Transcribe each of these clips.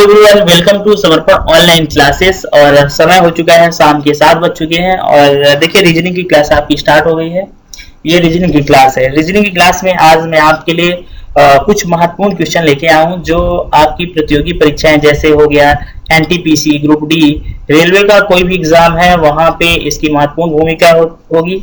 Everyone, welcome to समर्पण online classes. और समय हो चुका है, शाम के 7 बज चुके हैं और देखिए रीजनिंग की क्लास आपकी स्टार्ट हो गई है। ये रीजनिंग की क्लास है। रीजनिंग की क्लास में आज मैं आपके लिए कुछ महत्वपूर्ण क्वेश्चन लेके आया हूँ जो आपकी प्रतियोगी परीक्षाएं जैसे हो गया एनटीपीसी, ग्रुप डी, रेलवे का कोई भी एग्जाम है वहां पे इसकी महत्वपूर्ण भूमिका होगी।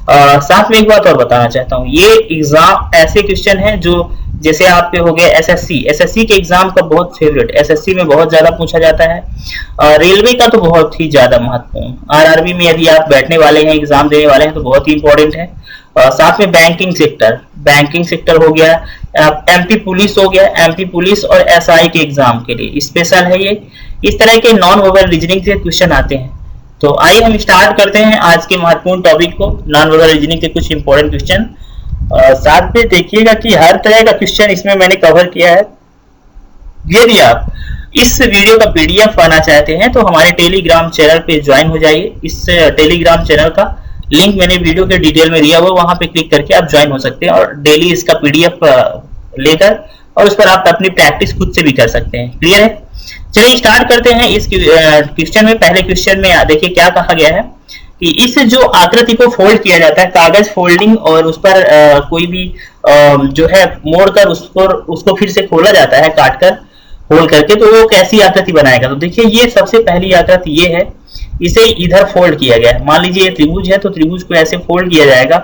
साथ में एक बात और बताना चाहता हूँ, ये एग्जाम ऐसे क्वेश्चन है जो जैसे आपके हो गए एसएससी के एग्जाम का बहुत फेवरेट, एसएससी में बहुत ज्यादा पूछा जाता है। रेलवे का तो बहुत ही ज्यादा महत्वपूर्ण, आरआरबी में यदि आप बैठने वाले हैं, एग्जाम देने वाले हैं तो बहुत ही इंपॉर्टेंट है। साथ में बैंकिंग सेक्टर हो गया, एमपी पुलिस हो गया, एमपी पुलिस और एसआई के एग्जाम के लिए स्पेशल है ये। इस तरह के नॉन वर्बल रीजनिंग से क्वेश्चन आते हैं। तो आइए हम स्टार्ट करते हैं आज के महत्वपूर्ण टॉपिक को, नॉन वर्बल रीजनिंग के कुछ इंपॉर्टेंट क्वेश्चन। साथ में देखिएगा कि हर तरह का क्वेश्चन इसमें मैंने कवर किया है। यदि आप इस वीडियो का पीडीएफ पाना चाहते हैं तो हमारे टेलीग्राम चैनल पे ज्वाइन हो जाइए। इस टेलीग्राम चैनल का लिंक मैंने वीडियो के डिटेल में दिया हुआ, वहां पे क्लिक करके आप ज्वाइन हो सकते हैं और डेली इसका पीडीएफ लेकर और उस पर आप अपनी प्रैक्टिस खुद से भी कर सकते हैं। क्लियर है? चलिए स्टार्ट करते हैं। इस क्वेश्चन में, पहले क्वेश्चन में देखिए क्या कहा गया है कि इस जो आकृति को फोल्ड किया जाता है, कागज फोल्डिंग, और उस पर कोई भी जो है मोड़कर उसको फिर से खोला जाता है, काटकर फोल्ड करके, तो वो कैसी आकृति बनाएगा। तो देखिए ये सबसे पहली आकृति ये है, इसे इधर फोल्ड किया गया है। मान लीजिए ये त्रिभुज है तो त्रिभुज को ऐसे फोल्ड किया जाएगा,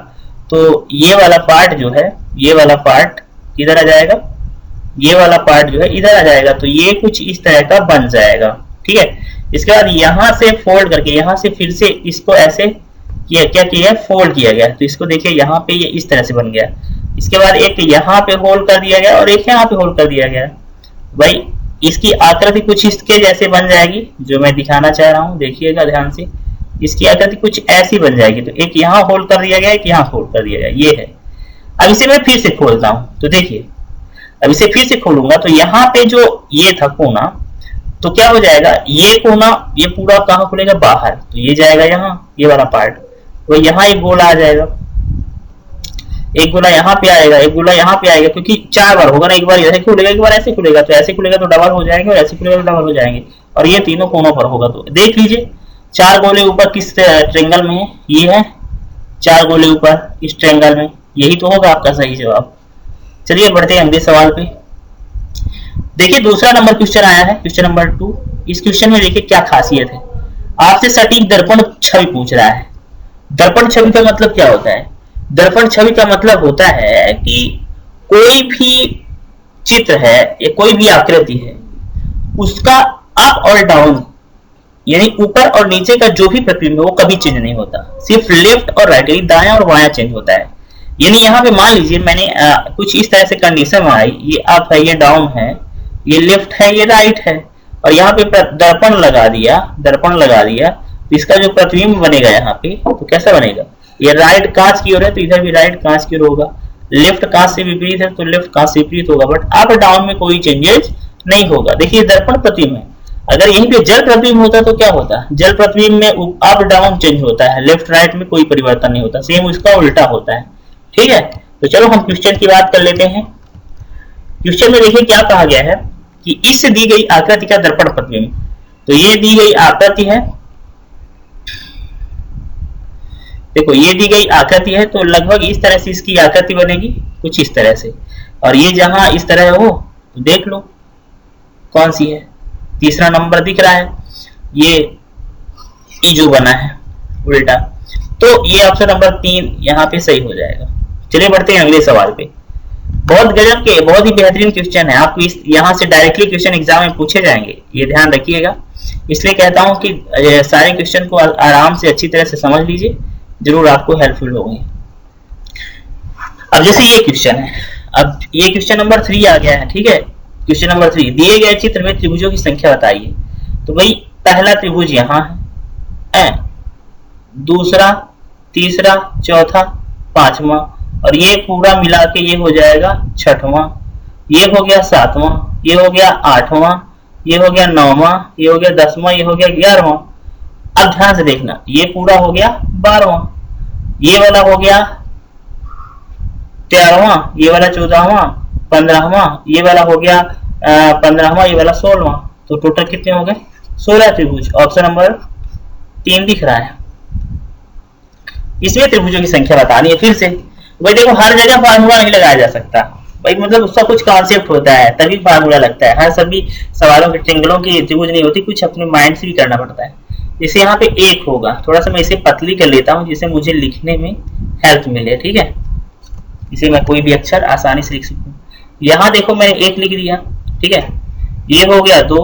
तो ये वाला पार्ट जो है, ये वाला पार्ट इधर आ जाएगा, ये वाला पार्ट जो है इधर आ जाएगा, तो ये कुछ इस तरह का बन जाएगा। ठीक है, इसके बाद यहां से फोल्ड करके यहां से फिर से इसको ऐसे किया, क्या किया, फोल्ड किया गया, तो इसको देखिए यहाँ पे ये इस तरह से बन गया। इसके बाद एक यहाँ पे होल्ड कर दिया गया और एक यहाँ पे होल्ड कर दिया गया। भाई इसकी आकृति कुछ इसके जैसे बन जाएगी, जो मैं दिखाना चाह रहा हूँ, देखिएगा ध्यान से। इसकी आकृति कुछ ऐसी बन जाएगी, तो एक यहाँ होल्ड कर दिया गया, एक यहाँ होल्ड कर दिया गया, ये है। अब इसे मैं फिर से खोलता हूँ, तो देखिए अब इसे फिर से खोलूंगा तो यहाँ पे जो ये था कोना, तो क्या हो जाएगा, ये कोना ये पूरा कहाँ खुलेगा, बाहर, तो ये जाएगा यहाँ, ये वाला पार्ट, तो यहाँ एक गोला आ जाएगा, एक गोला यहाँ पे आएगा, एक गोला यहाँ पे आएगा, क्योंकि 4 बार होगा ना, एक बार ऐसे खुलेगा, एक बार ऐसे खुलेगा, तो ऐसे खुलेगा तो डबल हो जाएंगे और ऐसे खुलेगा तो डबल हो जाएंगे, और ये तीनों कोनों पर होगा। तो देख लीजिए 4 गोले ऊपर किस ट्रेंगल में है, ये है 4 गोले ऊपर इस ट्रेंगल में, यही तो होगा आपका सही जवाब। चलिए बढ़ते हैं अगले सवाल पे। देखिए दूसरा नंबर क्वेश्चन आया है, क्वेश्चन नंबर 2। इस क्वेश्चन में देखिए क्या खासियत है, आपसे सटीक दर्पण छवि पूछ रहा है। दर्पण छवि का मतलब क्या होता है? दर्पण छवि का मतलब होता है कि कोई भी चित्र है या कोई भी आकृति है, उसका अप और डाउन यानी ऊपर और नीचे का जो भी प्रतिबिंब है वो कभी चेंज नहीं होता, सिर्फ लेफ्ट और राइट यानी दायां और बायां चेंज होता है। यानी यहाँ पे मान लीजिए मैंने कुछ इस तरह से कंडीशन आई, ये अप है, ये डाउन है, ये लेफ्ट है, ये राइट है, और यहाँ पे दर्पण लगा दिया, तो इसका जो प्रतिबिंब बनेगा यहाँ पे तो कैसा बनेगा, ये राइट कांच की ओर है तो इधर भी राइट कांच की ओर होगा, लेफ्ट कांच से विपरीत है तो लेफ्ट कांच से विपरीत होगा, बट अप डाउन में कोई चेंजेस नहीं होगा। देखिए दर्पण प्रतिबिंब है, अगर यहीं पे जल प्रतिबिंब होता तो क्या होता, जल प्रतिबिंब में अप डाउन चेंज होता है, लेफ्ट राइट में कोई परिवर्तन नहीं होता, सेम उसका उल्टा होता है। ठीक है, तो चलो हम क्वेश्चन की बात कर लेते हैं। क्वेश्चन में देखिए क्या कहा गया है कि इस दी गई आकृति का दर्पण प्रतिबिंब, तो ये दी गई आकृति है, देखो ये दी गई आकृति है, तो लगभग इस तरह से इसकी आकृति बनेगी, कुछ इस तरह से, और ये जहां इस तरह हो तो देख लो कौन सी है, तीसरा नंबर दिख रहा है, ये जो बना है उल्टा, तो ये ऑप्शन नंबर 3 यहाँ पे सही हो जाएगा। चलिए बढ़ते हैं अगले सवाल पे। बहुत गजब के, बहुत ही बेहतरीन क्वेश्चन है, आपको इस यहाँ से डायरेक्टली क्वेश्चन एग्जाम में पूछे जाएंगे, ये ध्यान रखिएगा। इसलिए कहता हूँ कि सारे क्वेश्चन को आराम से अच्छी तरह से समझ लीजिए, जरूर आपको हेल्पफुल होंगे। अब जैसे ये क्वेश्चन है, अब ये क्वेश्चन नंबर 3 आ गया है। ठीक है, क्वेश्चन नंबर 3, दिए गए चित्र में त्रिभुजों की संख्या बताइए। तो भाई पहला त्रिभुज यहाँ है, दूसरा, तीसरा, चौथा, पांचवा, और ये पूरा मिला के ये हो जाएगा 6वां, ये हो गया 7वां, ये हो गया 8वां, ये हो गया 9वां, ये हो गया 10वां, ये हो गया 11वां। अब ध्यान से देखना, ये पूरा हो गया 12वां, ये वाला हो गया 13वां, ये वाला 14वां, 15वां, ये वाला हो गया 15वां, ये वाला 16वां। तो तो टोटल कितने हो गए? 16 त्रिभुज। ऑप्शन नंबर 3 दिख रहा है। इसमें त्रिभुजों की संख्या बतानी है फिर से। भाई देखो, हर जगह फार्मूला नहीं लगाया जा सकता भाई, मतलब उसका कुछ कॉन्सेप्ट होता है तभी फार्मूला लगता है। हर सभी सवालों के ट्रिंगलों की त्रिभुज नहीं होती, कुछ अपने माइंड से भी करना पड़ता है। जैसे यहाँ पे 1 होगा, थोड़ा सा मैं इसे पतली कर लेता हूँ जिससे मुझे लिखने में हेल्प मिले, ठीक है। इसे मैं कोई भी अक्षर आसानी से लिख सकूँ। यहाँ देखो मैंने 1 लिख दिया, ठीक है। ये हो गया 2,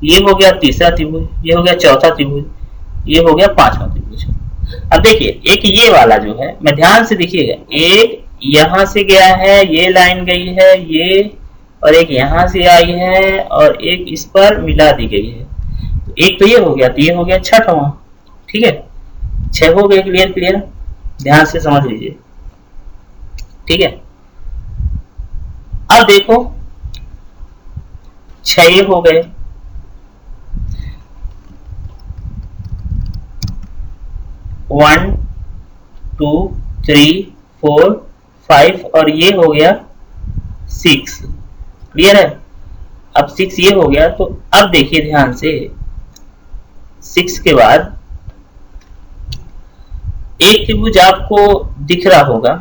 ये हो गया तीसरा त्रिभुज, ये हो गया चौथा त्रिभुज, ये हो गया 5वां त्रिभुज। अब देखिए, एक ये वाला जो है, मैं ध्यान से देखिएगा, एक यहाँ से गया है, ये लाइन गई है ये, और एक यहाँ से आई है और एक इस पर मिला दी गई है। तो एक तो ये हो गया, तो ये हो गया 6वां, ठीक है। 6 हो गए। क्लियर क्लियर, ध्यान से समझ लीजिए, ठीक है। अब देखो 6 हो गए, 1 2 3 4 5 और ये हो गया 6। क्लियर है। अब 6 ये हो गया, तो अब देखिए ध्यान से, 6 के बाद एक त्रिभुज आपको दिख रहा होगा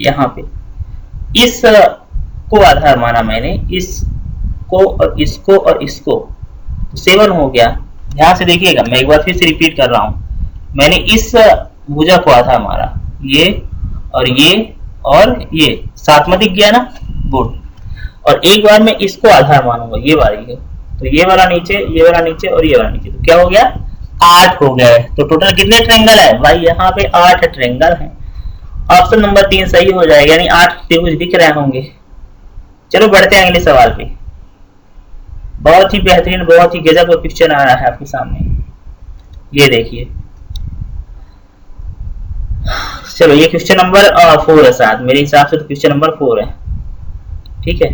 यहाँ पे, इस को आधार माना मैंने, इसको और इसको और इसको, 7 हो गया। ध्यान से देखिएगा, मैं एक बार फिर से रिपीट कर रहा हूं, मैंने इस भुजा को आधार मारा, ये और ये और ये, 7वां दिख गया ना, गुड। और एक बार मैं इसको आधार मानूंगा, ये वाली है, तो ये वाला नीचे, ये वाला नीचे और ये वाला नीचे, तो क्या हो गया? 8 हो गए। तो टोटल कितने ट्रायंगल है भाई? यहाँ पे 8 ट्रायंगल है। ऑप्शन नंबर 3 सही हो जाएगा, यानी 8 त्रिभुज दिख रहे होंगे। चलो बढ़ते हैं अगले सवाल पे। बहुत ही बेहतरीन, बहुत ही गजब का क्वेश्चन आ रहा है आपके सामने, ये देखिए। चलो ये क्वेश्चन नंबर 4 है शायद, मेरे हिसाब से तो क्वेश्चन नंबर 4 है, ठीक है।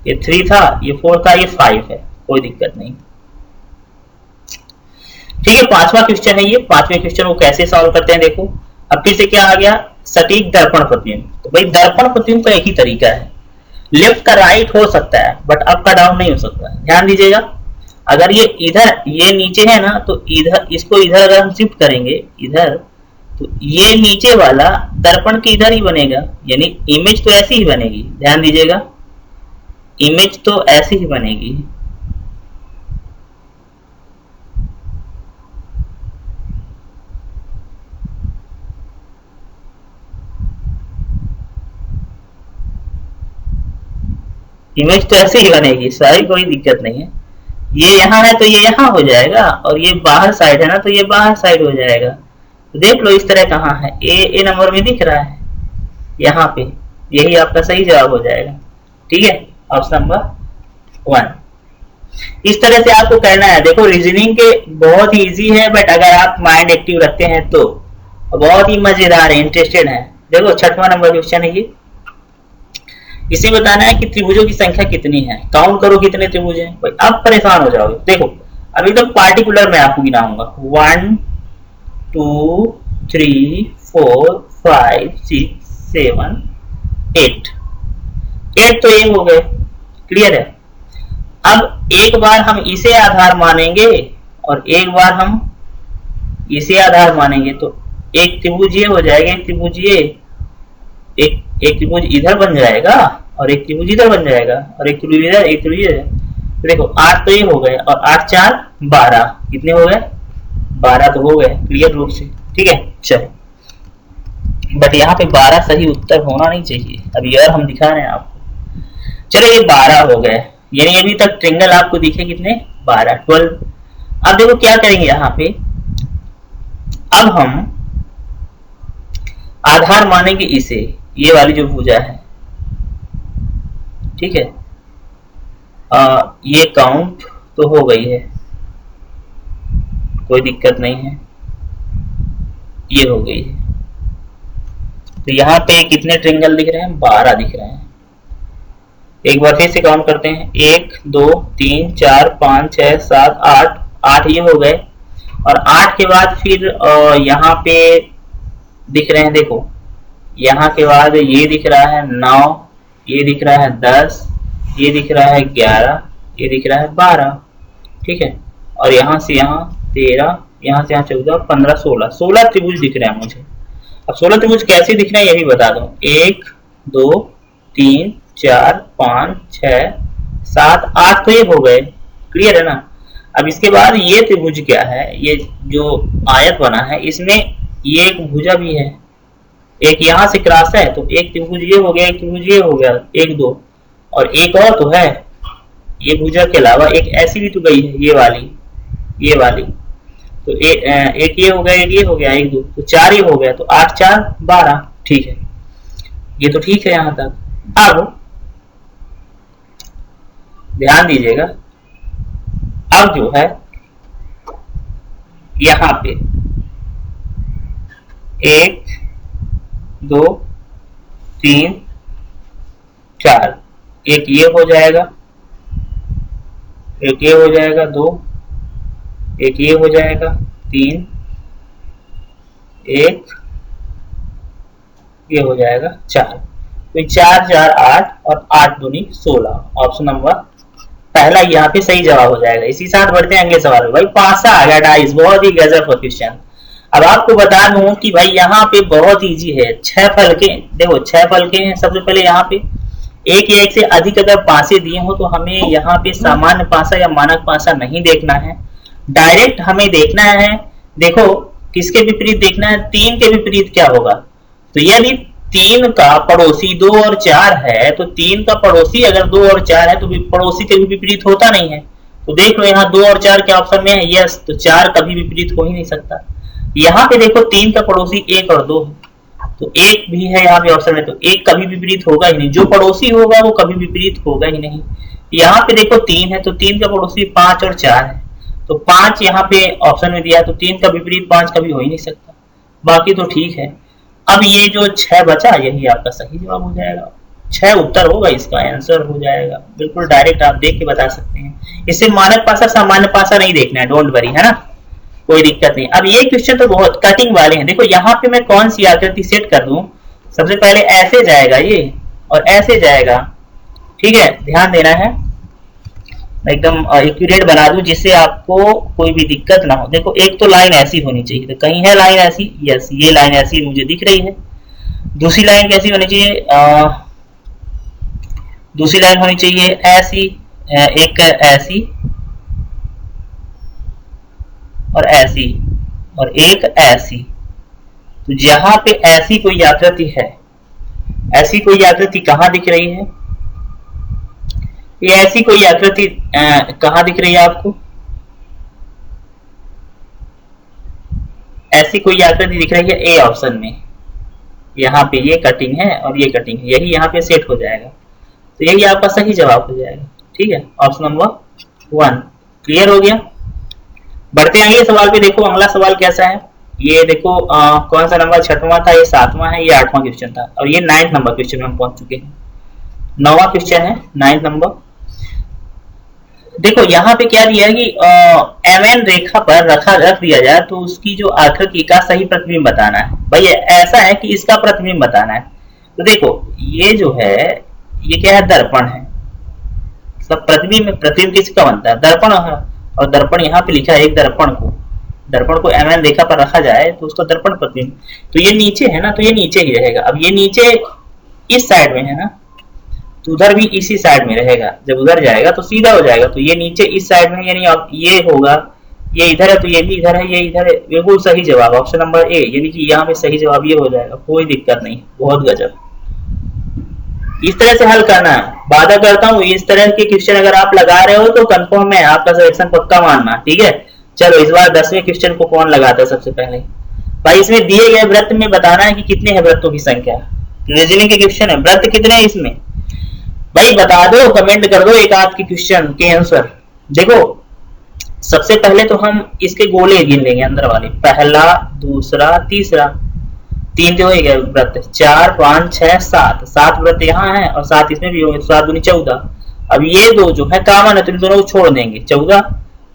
ये 3 था, ये 4 था, ये 5 है, कोई दिक्कत नहीं, ठीक है। 5वां क्वेश्चन है ये। 5वें क्वेश्चन को कैसे सॉल्व करते हैं देखो। अब फिर से क्या आ गया? सटीक दर्पण प्रतिबिंब। तो भाई दर्पण प्रतिबिंब का एक ही तरीका है, लेफ्ट का राइट हो सकता है बट अप का डाउन नहीं हो सकता। ध्यान दीजिएगा, अगर ये इधर, ये नीचे है ना, तो इधर, इसको इधर अगर हम शिफ्ट करेंगे इधर, तो ये नीचे वाला दर्पण के इधर ही बनेगा, यानी इमेज तो ऐसी ही बनेगी। ध्यान दीजिएगा, इमेज तो ऐसी ही बनेगी। इमेज तो ऐसे ही बनेगी, सारी कोई दिक्कत नहीं है। ये यहाँ है तो ये यहाँ हो जाएगा, और ये बाहर साइड है ना, तो ये बाहर साइड हो जाएगा। तो देख लो इस तरह कहाँ है, ए नंबर में दिख रहा है यहाँ पे, यही आपका सही जवाब हो जाएगा, ठीक है। Option number 1। इस तरह से आपको करना है। देखो रीजनिंग के बहुत ही इजी है, बट अगर आप माइंड एक्टिव रखते हैं तो बहुत ही मजेदार है, इंटरेस्टेड है। देखो 6वां नंबर क्वेश्चन है ये। इसे बताना है कि त्रिभुजों की संख्या कितनी है, काउंट करो कितने त्रिभुज हैं। भाई अब परेशान हो जाओगे। देखो अभी तो पार्टिकुलर मैं आपको गिनाऊंगा, 1 2 3 4 5 6 7 8 तो ये हो गए। क्लियर है। अब एक बार हम इसे आधार मानेंगे और एक बार हम इसे आधार मानेंगे, तो एक त्रिभुज ये हो जाएगा, एक त्रिभुज ये, एक त्रिभुज इधर बन जाएगा और एक त्रिभुज इधर बन जाएगा, और एक त्रिभुज इधर, एक त्रिभुज इधर। तो देखो 8 तो ये हो गए, और 8 4 12, कितने हो गए? 12 तो हो गए क्लियर रूप से, ठीक है। चलो बट यहाँ पे 12 सही उत्तर होना नहीं चाहिए, अब यार हम दिखा रहे हैं आपको। चलो ये 12 हो गए, यानी अभी तक ट्रिंगल आपको दिखे कितने? 12 12। अब देखो क्या करेंगे यहाँ पे, अब हम आधार मानेंगे इसे, ये वाली जो भुजा है, ठीक है। ये काउंट तो हो गई है, कोई दिक्कत नहीं है, ये हो गई है। तो यहाँ पे कितने ट्रिंगल दिख रहे हैं? 12 दिख रहे हैं। एक बार फिर से काउंट करते हैं, 1 2 3 4 5 6 7 8 8 ये हो गए। और 8 के बाद फिर यहाँ पे दिख रहे हैं, देखो यहाँ के बाद ये दिख रहा है 9, ये दिख रहा है 10, ये दिख रहा है 11, ये दिख रहा है 12, ठीक है। और यहाँ से यहाँ 13, यहाँ से यहाँ 14, 15, 16, 16 त्रिभुज दिख रहे हैं मुझे। अब 16 त्रिभुज कैसे दिख रहे हैं ये भी बता दो। 1 2 3 4 5 6 7 8 तो ये हो गए, क्लियर है ना। अब इसके बाद ये त्रिभुज क्या है, ये जो आयत बना है इसमें ये एक भुजा भी है, एक यहाँ से क्रॉस है, तो एक त्रिभुज ये हो गया, एक त्रिभुज ये हो गया, 1 2, और एक और तो है ये भुजा के अलावा एक ऐसी भी तो गई है, ये वाली, तो एक ये हो गया, एक ये हो गया, 1 2, तो 4 ही हो गया, तो 8 4 12, ठीक है। ये तो ठीक है यहां तक। अब ध्यान दीजिएगा, अब जो है यहां पे 1 2 3 4, एक ये हो जाएगा, एक ये हो जाएगा, 2, एक ये हो जाएगा, 3, एक ये हो जाएगा, 4, तो 4 4 8 और 8 दूनी 16, ऑप्शन नंबर पहला यहाँ पे सही जवाब हो जाएगा। इसी साथ बढ़ते हैं अगले सवाल। भाई पासा आ गया डाइस, बहुत ही गजब का क्वेश्चन। अब आपको बता दूं कि भाई यहाँ पे बहुत इजी है, 6 फलके, देखो 6 फलके हैं। सबसे पहले यहाँ पे एक या एक से अधिक अगर पासे दिए हो तो हमें यहाँ पे सामान्य पासा या मानक पासा नहीं देखना है, डायरेक्ट हमें देखना है, देखो किसके विपरीत देखना है, 3 के विपरीत क्या होगा। तो यदि 3 का पड़ोसी 2 और 4 है, तो 3 का पड़ोसी अगर 2 और 4 है तो पड़ोसी के भी विपरीत होता नहीं है। तो देख लो यहाँ 2 और 4 के ऑप्शन में है, यस, तो 4 कभी विपरीत हो ही नहीं सकता। यहाँ पे देखो 3 का पड़ोसी 1 और 2 है, तो 1 भी है यहाँ पे ऑप्शन में, तो 1 कभी विपरीत होगा ही नहीं, जो पड़ोसी होगा वो कभी विपरीत होगा ही नहीं। यहाँ पे देखो 3 है, तो 3 का पड़ोसी 5 और 4 है, तो 5 यहाँ पे ऑप्शन में दिया, तो 3 का विपरीत 5 कभी हो ही नहीं सकता, बाकी तो ठीक है। अब ये जो 6 बचा यही आपका सही जवाब हो जाएगा, 6 उत्तर होगा, इसका आंसर हो जाएगा, बिल्कुल डायरेक्ट आप देख के बता सकते हैं। इससे मानक पासा सामान्य पासा नहीं देखना है, डोंट वरी, है ना, कोई दिक्कत नहीं। अब ये क्वेश्चन तो बहुत कटिंग वाले हैं। देखो यहाँ पे मैं कौन सी आकृति सेट कर दूं, सबसे पहले ऐसे जाएगा ये और ऐसे जाएगा, ठीक है, ध्यान देना है, एकदम एक्यूरेट बना दूं जिससे आपको कोई भी दिक्कत ना हो। देखो एक तो लाइन ऐसी होनी चाहिए, तो कहीं है लाइन ऐसी, यस ये लाइन ऐसी मुझे दिख रही है। दूसरी लाइन कैसी होनी चाहिए, दूसरी लाइन होनी चाहिए ऐसी, एक ऐसी और ऐसी और एक ऐसी। तो जहां पे ऐसी कोई आकृति है, ऐसी कोई आकृति कहां दिख रही है, ये ऐसी कोई आकृति कहां दिख रही है आपको, ऐसी कोई आकृति दिख रही है ए ऑप्शन में, यहाँ पे ये कटिंग है और ये कटिंग है, यही यहाँ पे सेट हो जाएगा, तो यही आपका सही जवाब हो जाएगा, ठीक है, ऑप्शन नंबर 1 क्लियर हो गया। बढ़ते हैं अगले सवाल पे। देखो अगला सवाल कैसा है, ये देखो कौन सा नंबर, 6वां था, ये 7वां है, ये 8वां क्वेश्चन था, और ये 9th नंबर क्वेश्चन में हम पहुंच चुके हैं। 9वां क्वेश्चन है, 9th नंबर। देखो यहाँ पे क्या दिया है कि एमएन रेखा पर रख दिया जाए तो उसकी जो आकृति का सही प्रतिबिंब बताना है। भाई ऐसा है कि इसका प्रतिबिंब बताना है। तो देखो ये जो है ये क्या है, दर्पण है, सब प्रतिबिंब किसका बनता है, दर्पण है, और दर्पण यहाँ पे लिखा है, एक दर्पण को एमएन रेखा पर रखा जाए तो उसका दर्पण प्रतिबिंब, तो ये नीचे है ना, तो ये नीचे ही रहेगा। अब ये नीचे इस साइड में है ना, तो उधर भी इसी साइड में रहेगा, जब उधर जाएगा तो सीधा हो जाएगा, तो ये नीचे इस साइड में, यानी ये होगा, ये इधर है तो ये भी इधर है, ये इधर है, बिल्कुल सही जवाब ऑप्शन नंबर ए, यानी कि यहाँ पे सही जवाब ये हो जाएगा, कोई दिक्कत नहीं, बहुत गजब। इस तरह से हल करना है, वादा करता हूँ इस तरह के क्वेश्चन अगर आप लगा रहे हो तो कंफर्म है, आपका सिलेक्शन पक्का मानना, ठीक है। चलो इस बार 10वें क्वेश्चन को कौन लगाता है सबसे पहले। भाई इसमें दिए गए वृत्त में बताना है कि कितने हैं वृत्तों की संख्या, रीजनिंग के क्वेश्चन है, वृत्त कितने हैं इसमें, भाई बता दो, कमेंट कर दो एक आध के क्वेश्चन के आंसर। देखो सबसे पहले तो हम इसके गोले गिन लेंगे अंदर वाले, पहला दूसरा तीसरा, 3 तो हो गए वृत्त, 4 5 6 7, 7 वृत्त यहाँ है और 7 इसमें भी होंगे, 7 दूनी 14। अब ये दो जो है कॉमन है तो इन दोनों को छोड़ देंगे, 14,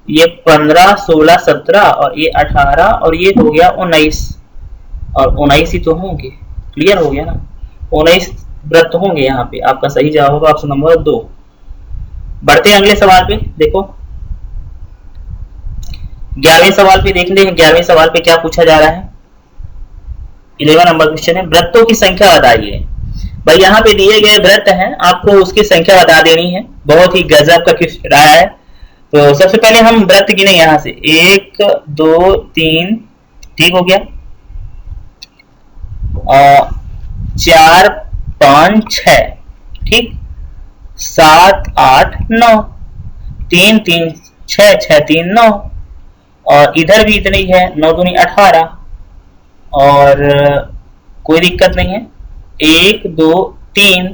ये 15 16 17 और ये 18 और ये हो गया 19, और 19 ही तो होंगे, क्लियर हो गया ना, 19 वृत्त होंगे यहाँ पे, आपका सही जवाब होगा ऑप्शन नंबर 2। बढ़ते हैं अगले सवाल पे। देखो 11वें सवाल पे देख ले, 11वें सवाल पे क्या पूछा जा रहा है। 11 नंबर क्वेश्चन है, व्रतों की संख्या बताइए। भाई यहाँ पे दिए गए व्रत हैं, आपको उसकी संख्या बता देनी है। बहुत ही गजब का क्वेश्चन आया है। तो सबसे पहले हम व्रत गिने यहाँ से, 1 2 3, ठीक हो गया, 4 5 6, ठीक, 7 8 9, 3 3 6 6 3 9, और इधर भी इतनी है, 9 दूनी 18, और कोई दिक्कत नहीं है। 1 2 3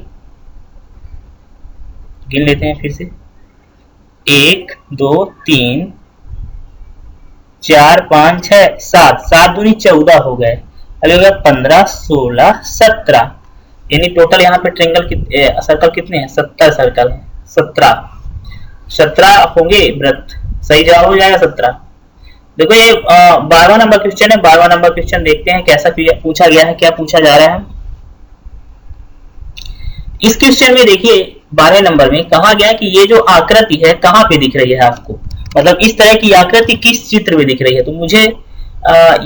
गिन लेते हैं फिर से, 1 2 3 4 5 6 7, 7 दूनी 14 हो गए, अभी हो गया 15 16 17, यानी टोटल यहाँ पे ट्रायंगल सर्कल कितने हैं, 70 सर्कल है, 17 होंगे व्रत। सही जवाब हो जाएगा 17। देखो ये 12वां नंबर क्वेश्चन है। 12वां नंबर क्वेश्चन देखते हैं कैसा पूछा गया है, क्या पूछा जा रहा है। इस क्वेश्चन में देखिए 12वें नंबर में कहा गया कि ये जो आकृति है कहाँ पे दिख रही है आपको, मतलब इस तरह की आकृति किस चित्र में दिख रही है। तो मुझे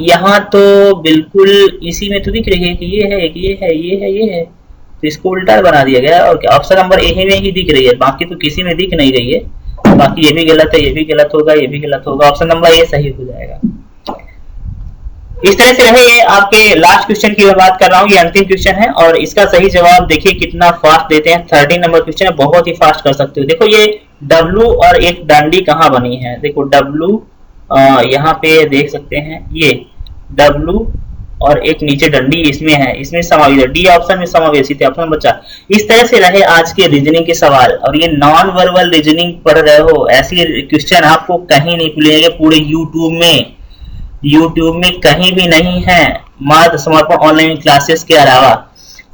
यहाँ तो बिल्कुल इसी में तो दिख रही है कि ये है, एक ये है, ये है, ये है, तो इसको उल्टा बना दिया गया और क्या ऑप्शन नंबर ए में ही दिख रही है, बाकी तो किसी में दिख नहीं रही है। बाकी ये भी गलत है, ये भी गलत होगा, ये भी गलत होगा, ऑप्शन नंबर ए सही हो जाएगा। इस तरह से रहे ये आपके लास्ट क्वेश्चन की मैं बात कर रहा हूँ, ये अंतिम क्वेश्चन है और इसका सही जवाब देखिए कितना फास्ट देते हैं। 13 नंबर क्वेश्चन है, बहुत ही फास्ट कर सकते हो। देखो ये W और एक डंडी कहाँ बनी है, देखो W यहाँ पे देख सकते हैं, ये W और एक नीचे डंडी इसमें है, इसमें समावेश है, डी ऑप्शन में समावेशित है, ऑप्शन बचा। इस तरह से रहे आज के रीजनिंग के सवाल, और ये नॉन वर्बल रीजनिंग पढ़ रहे हो, ऐसे क्वेश्चन आपको कहीं नहीं मिलेंगे पूरे यूट्यूब में कहीं भी नहीं है, मात्र समर्पण ऑनलाइन क्लासेस के अलावा।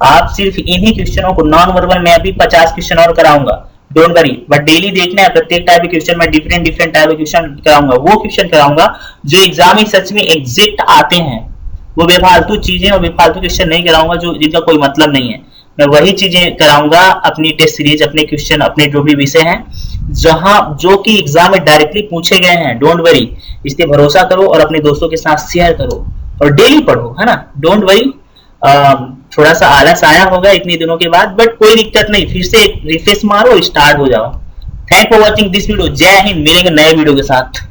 आप सिर्फ इन्हीं क्वेश्चनों को नॉन वर्बल में अभी 50 क्वेश्चन और कराऊंगा, डोंट वरी, बट डेली देखना है प्रत्येक टाइप के क्वेश्चन में, डिफरेंट टाइप के क्वेश्चन कराऊंगा। वो क्वेश्चन कराऊंगा जो एग्जाम में सच में एग्जैक्ट आते हैं, वो बेफालतू चीजें और बेफालतू क्वेश्चन नहीं कराऊंगा जो जिनका कोई मतलब नहीं है। मैं वही चीजें कराऊंगा अपनी टेस्ट सीरीज, अपने क्वेश्चन, अपने जो भी विषय हैं जो कि एग्जाम में डायरेक्टली पूछे गए हैं। डोंट वरी, इस पे भरोसा करो और अपने दोस्तों के साथ शेयर करो और डेली पढ़ो, है ना। डोंट वरी, थोड़ा सा आलस आया होगा इतने दिनों के बाद, बट कोई दिक्कत नहीं, फिर से रिफ्रेश मारो, स्टार्ट हो जाओ। Thank for watching this video. जय हिंद, मिलेंगे नए वीडियो के साथ।